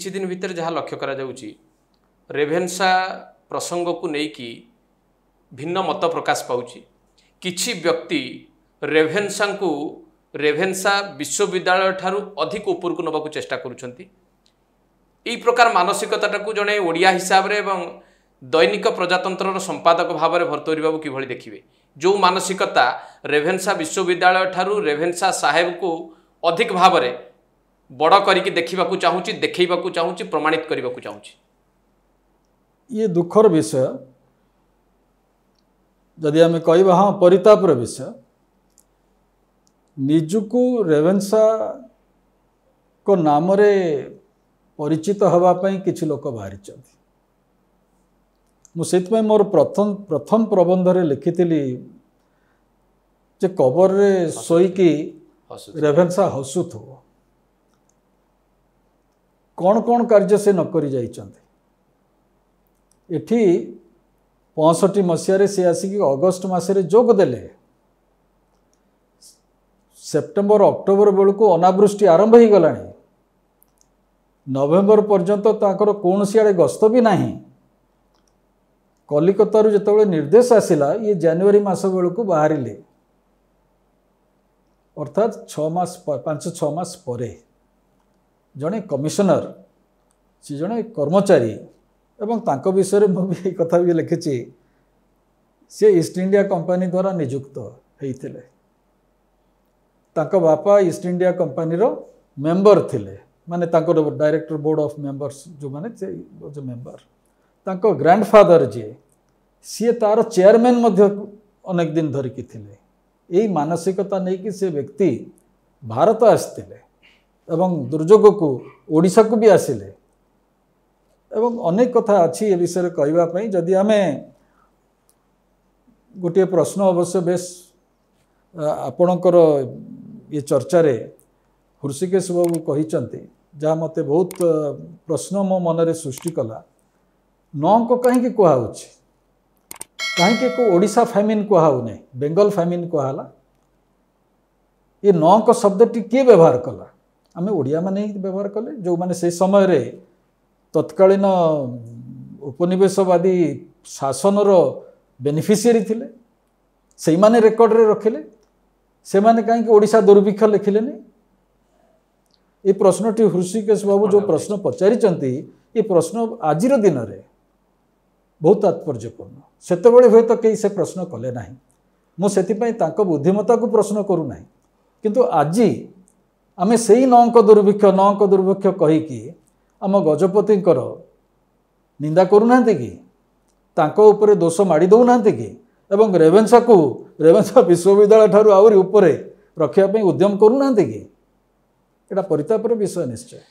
किछि दिन भितर जहाँ लक्ष्य करा जाउची रेभेन्सा प्रसंग को लेकि भिन्न मत प्रकाश पाउची। किछि व्यक्ति रेभेन्सा विश्वविद्यालय ठारू अधिक ऊपर को नबाकू चेष्टा करुछंती। ई प्रकार मानसिकता को जड़े ओडिया हिसाब रे एवं दैनिक प्रजातंत्र संपादक भाव में भर्तरी बाबू किभली देखिए जो मानसिकता रेभेन्सा विश्वविद्यालय ठारू रेभेन्सा साहेब को अधिक भाव में बड़ करके देखा चाहूँगी देखा चाहूँगी प्रमाणित करने को चाहूँगी। ये दुखर विषय जदि आम कह हाँ परितापर विषय निजुको रेभेन्सा को नाम रे परिचित हवापाई किछि लोक बाहरी मुझे मोर प्रथम प्रबंध रे लिखिथिली जे कबर रे सोईकी रेभेन्सा हसुथो कौन कौन कार्य से नकरी जाइछन्ति। एठी 65 मसीह से आसिक अगस्ट मसरे जोग देले सेप्टेम्बर अक्टोबर बेलू को अनावृष्टि आरंभ हो गला नवेम्बर पर्यंत ताकर कौन आड़े गस्त भी नहीं। कलिकतारू जिते निर्देश आसिला ये जनवरी मास बेलू को बाहर अर्थात 5-6 मास परे जड़े कमिशनर सी जड़े कर्मचारी एवं तांको विषय में भी कथा भी लिखी सी ईस्ट इंडिया कंपनी द्वारा नियुक्त होते बापा ईस्ट इंडिया कंपनी रो मेंबर थिले माने तांको डायरेक्टर बोर्ड ऑफ मेंबर्स जो माने जो मेंबर तांको ग्रैंडफादर जी सी तार चेयरमैन मध्य अनेक दिन धरिकी थिले। यही मानसिकता नहीं कि से व्यक्ति भारत आसते एवं दुर्योग को ओडिशा को भी आसिले एवं अनेक कथा अच्छी ए विषय कहवाई जदि आम गोटे प्रश्न अवश्य बेस आपणकर ये चर्चा रे हृषिकेश बाबू कही जहाँ मत बहुत प्रश्न मो मनरे सृष्टि कला नौक कहीं कहुच्छे कहीं को ओडिशा फैमिन कहूना बेंगल फैमिन कहला ये नौक शब्दटी किए व्यवहार कला आम ओडिया माने ही व्यवहार कले जो माने से समय रे तत्कालीन उपनिवेशवादी शासन रो बेनिफिशियरी थिले से माने रेकर्ड रे रखिले से माने कहीं ओडिशा दुर्भिक्ष लिखिले नहीं। ये प्रश्नटी हृषिकेश बाबू जो प्रश्न पचारिचंती ये प्रश्न आजिर दिन रे बहुत तात्पर्यपूर्ण सेतबेले हुए तो कई से प्रश्न कले नहीं मुझे बुद्धिमत्ता को प्रश्न करूना किंतु आज आमे सेई नौक दुर्भिक्ष कहीकि आम गजपति निंदा करूना कि तांको उपरे दोष माड़ी दौना कि एवं रेभेन्सा विश्वविद्यालय ठारू आहुरी उपरे रखिया उद्यम करूना कि एटा परितापर विषय निश्चय।